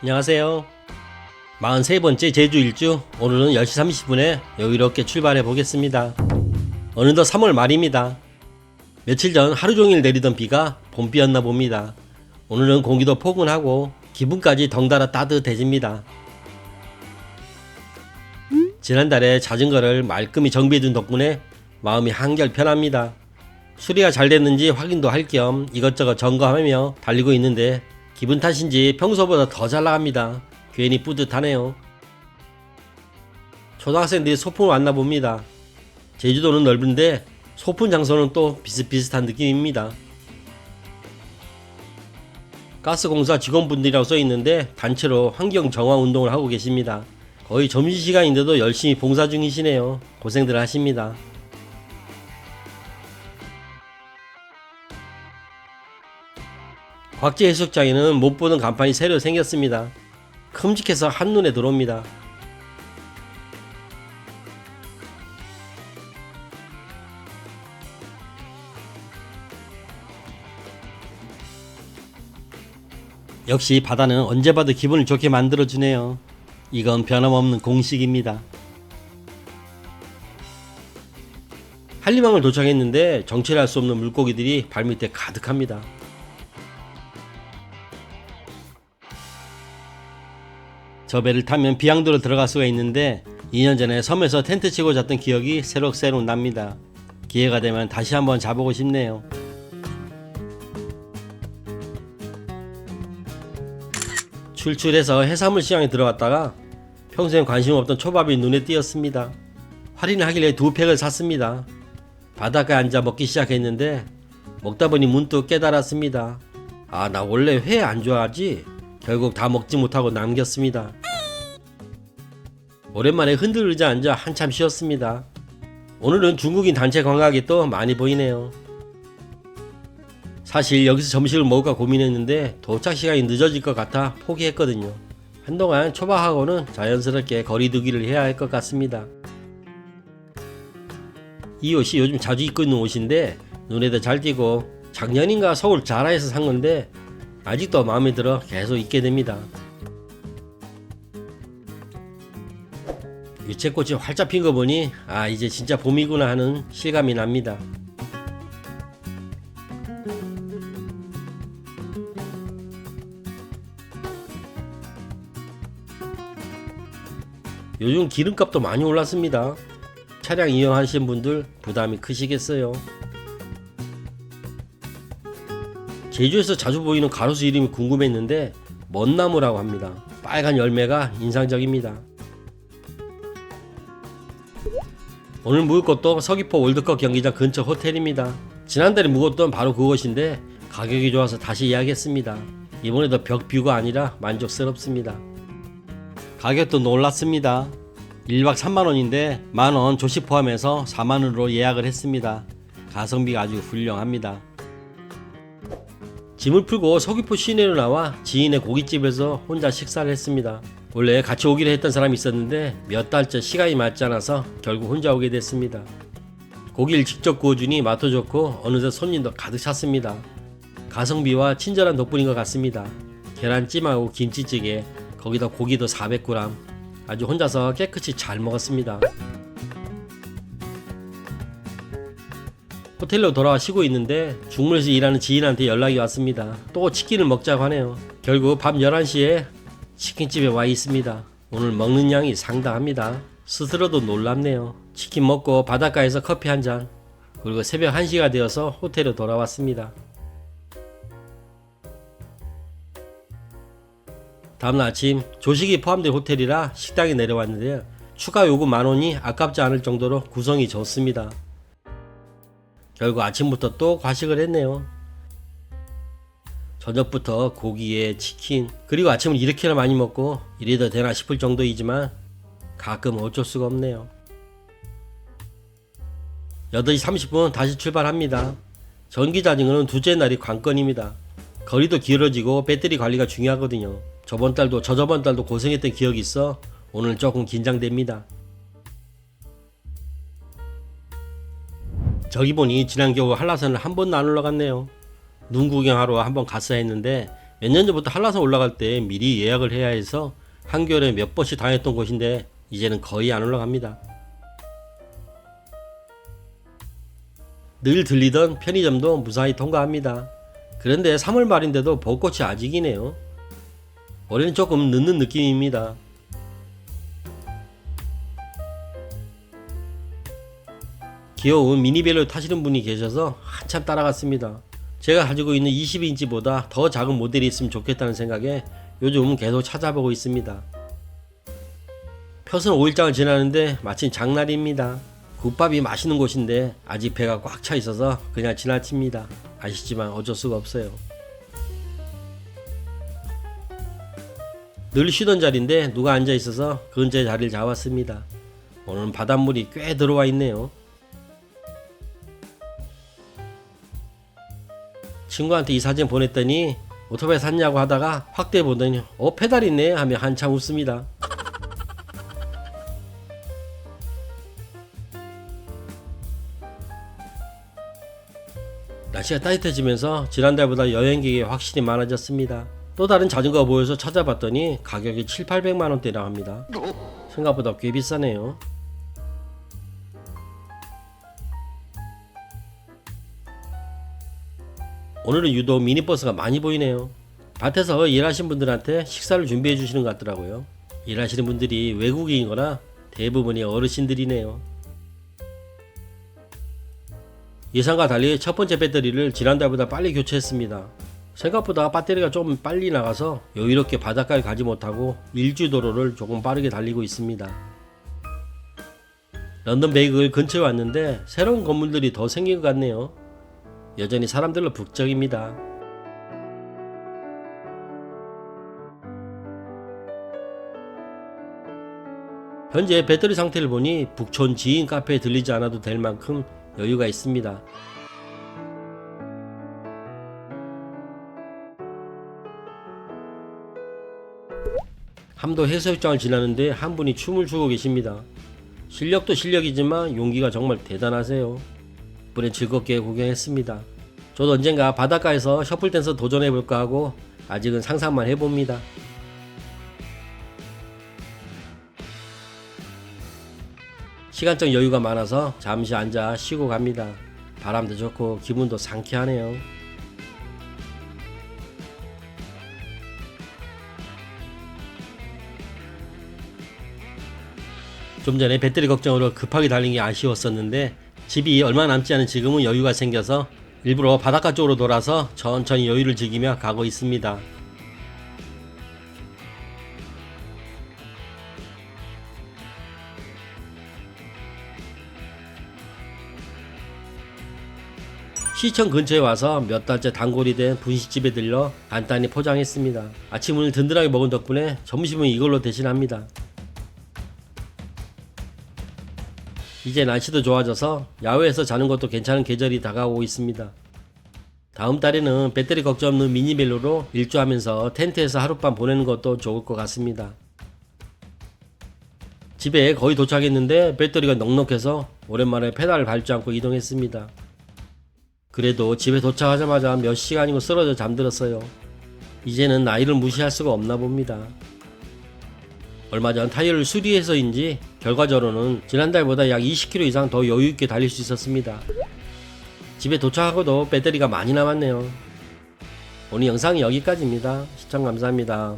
안녕하세요. 43번째 제주 일주, 오늘은 10시 30분에 여유롭게 출발해 보겠습니다. 어느덧 3월 말입니다. 며칠 전 하루 종일 내리던 비가 봄비였나 봅니다. 오늘은 공기도 포근하고 기분까지 덩달아 따뜻해집니다. 지난달에 자전거를 말끔히 정비해둔 덕분에 마음이 한결 편합니다. 수리가 잘 됐는지 확인도 할 겸 이것저것 점검하며 달리고 있는데 기분 탓인지 평소보다 더 잘 나갑니다. 괜히 뿌듯하네요. 초등학생들이 소풍을 왔나 봅니다. 제주도는 넓은데 소풍 장소는 또 비슷비슷한 느낌입니다. 가스공사 직원분들이라고 써있는데 단체로 환경 정화 운동을 하고 계십니다. 거의 점심시간인데도 열심히 봉사 중이시네요. 고생들 하십니다. 곽지 해수욕장에는 못 보던 간판이 새로 생겼습니다. 큼직해서 한눈에 들어옵니다. 역시 바다는 언제 봐도 기분을 좋게 만들어주네요. 이건 변함없는 공식입니다. 한림항을 도착했는데 정체할 수 없는 물고기들이 발밑에 가득합니다. 저 배를 타면 비양도로 들어갈 수가 있는데 2년 전에 섬에서 텐트 치고 잤던 기억이 새록새록 납니다. 기회가 되면 다시 한번 자보고 싶네요. 출출해서 해산물 시장에 들어갔다가 평소엔 관심 없던 초밥이 눈에 띄었습니다. 할인을 하길래 2팩을 샀습니다. 바닷가에 앉아 먹기 시작했는데 먹다 보니 문득 깨달았습니다. 아, 나 원래 회 안 좋아하지? 결국 다 먹지 못하고 남겼습니다. 오랜만에 흔들의자 앉아 한참 쉬었습니다. 오늘은 중국인 단체 관광객이 또 많이 보이네요. 사실 여기서 점심을 먹을까 고민했는데 도착 시간이 늦어질 것 같아 포기했거든요. 한동안 초밥하고는 자연스럽게 거리두기를 해야 할 것 같습니다. 이 옷이 요즘 자주 입고 있는 옷인데 눈에도 잘 띄고 작년인가 서울 자라에서 산 건데 아직도 마음에 들어 계속 입게 됩니다. 유채꽃이 활짝 핀 거 보니 아, 이제 진짜 봄이구나 하는 실감이 납니다. 요즘 기름값도 많이 올랐습니다. 차량 이용하시는 분들 부담이 크시겠어요. 제주에서 자주 보이는 가로수 이름이 궁금했는데 먼나무라고 합니다. 빨간 열매가 인상적입니다. 오늘 묵을 곳도 서귀포 월드컵 경기장 근처 호텔입니다. 지난달에 묵었던 바로 그곳인데 가격이 좋아서 다시 예약했습니다. 이번에도 벽뷰가 아니라 만족스럽습니다. 가격도 놀랐습니다. 1박 3만원인데 만원 조식 포함해서 4만원으로 예약을 했습니다. 가성비가 아주 훌륭합니다. 짐을 풀고 서귀포 시내로 나와 지인의 고깃집에서 혼자 식사를 했습니다. 원래 같이 오기로 했던 사람이 있었는데 몇 달째 시간이 맞지 않아서 결국 혼자 오게 됐습니다. 고기를 직접 구워주니 맛도 좋고 어느새 손님도 가득 찼습니다. 가성비와 친절한 덕분인 것 같습니다. 계란찜하고 김치찌개, 거기다 고기도 400g, 아주 혼자서 깨끗이 잘 먹었습니다. 호텔로 돌아와 쉬고 있는데 중물에서 일하는 지인한테 연락이 왔습니다. 또 치킨을 먹자고 하네요. 결국 밤 11시에 치킨집에 와 있습니다. 오늘 먹는 양이 상당합니다. 스스로도 놀랍네요. 치킨 먹고 바닷가에서 커피 한잔, 그리고 새벽 1시가 되어서 호텔로 돌아왔습니다. 다음날 아침 조식이 포함된 호텔이라 식당에 내려왔는데요. 추가 요금 10,000원이 아깝지 않을 정도로 구성이 좋습니다. 결국 아침부터 또 과식을 했네요. 저녁부터 고기에 치킨, 그리고 아침을 이렇게나 많이 먹고 이래도 되나 싶을 정도이지만 가끔 어쩔 수가 없네요. 8시 30분 다시 출발합니다. 전기자전거는 둘째 날이 관건입니다. 거리도 길어지고 배터리 관리가 중요하거든요. 저번 달도 저저번 달도 고생했던 기억이 있어 오늘 조금 긴장됩니다. 저기 보니 지난 겨울 한라산을 한 번도 안 올라갔네요. 눈 구경하러 한번 갔어야 했는데 몇 년 전부터 한라산 올라갈 때 미리 예약을 해야 해서 한겨울에 몇 번씩 다녔던 곳인데 이제는 거의 안 올라갑니다. 늘 들리던 편의점도 무사히 통과합니다. 그런데 3월 말인데도 벚꽃이 아직이네요. 올해는 조금 늦는 느낌입니다. 귀여운 미니벨로 타시는 분이 계셔서 한참 따라갔습니다. 제가 가지고 있는 22인치보다 더 작은 모델이 있으면 좋겠다는 생각에 요즘 계속 찾아보고 있습니다. 표선 5일장을 지나는데 마침 장날입니다. 국밥이 맛있는 곳인데 아직 배가 꽉 차 있어서 그냥 지나칩니다. 아시지만 어쩔 수가 없어요. 늘 쉬던 자리인데 누가 앉아 있어서 근처에 자리를 잡았습니다. 오늘은 바닷물이 꽤 들어와 있네요. 친구한테 이 사진 보냈더니 오토바이 샀냐고 하다가 확대해 보더니 페달 있네 하며 한참 웃습니다. 날씨가 따뜻해지면서 지난달보다 여행객이 확실히 많아졌습니다. 또 다른 자전거가 보여서 찾아봤더니 가격이 7,800만원대라고 합니다. 생각보다 꽤 비싸네요. 오늘은 유독 미니버스가 많이 보이네요. 밭에서 일하신 분들한테 식사를 준비해 주시는 것 같더라고요. 일하시는 분들이 외국인이거나 대부분이 어르신들이네요. 예상과 달리 첫 번째 배터리를 지난달보다 빨리 교체했습니다. 생각보다 배터리가 좀 빨리 나가서 여유롭게 바닷가에 가지 못하고 일주도로를 조금 빠르게 달리고 있습니다. 런던 베이글 근처에 왔는데 새로운 건물들이 더 생긴 것 같네요. 여전히 사람들로 북적입니다. 현재 배터리 상태를 보니 북촌 지인 카페에 들리지 않아도 될 만큼 여유가 있습니다. 함도 해수욕장을 지나는데 한 분이 춤을 추고 계십니다. 실력도 실력이지만 용기가 정말 대단하세요. 이번엔 즐겁게 구경했습니다. 저도 언젠가 바닷가에서 셔플댄서 도전해볼까 하고 아직은 상상만 해봅니다. 시간적 여유가 많아서 잠시 앉아 쉬고 갑니다. 바람도 좋고 기분도 상쾌하네요. 좀 전에 배터리 걱정으로 급하게 달린 게 아쉬웠었는데 집이 얼마 남지 않은 지금은 여유가 생겨서 일부러 바닷가 쪽으로 돌아서 천천히 여유를 즐기며 가고 있습니다. 시청 근처에 와서 몇 달째 단골이 된 분식집에 들러 간단히 포장했습니다. 아침을 든든하게 먹은 덕분에 점심은 이걸로 대신합니다. 이제 날씨도 좋아져서 야외에서 자는 것도 괜찮은 계절이 다가오고 있습니다. 다음 달에는 배터리 걱정 없는 미니벨로로 일주하면서 텐트에서 하룻밤 보내는 것도 좋을 것 같습니다. 집에 거의 도착했는데 배터리가 넉넉해서 오랜만에 페달을 밟지 않고 이동했습니다. 그래도 집에 도착하자마자 몇 시간이고 쓰러져 잠들었어요. 이제는 나이를 무시할 수가 없나 봅니다. 얼마 전 타이어를 수리해서인지 결과적으로는 지난달보다 약 20km 이상 더 여유있게 달릴 수 있었습니다. 집에 도착하고도 배터리가 많이 남았네요. 오늘 영상이 여기까지입니다. 시청 감사합니다.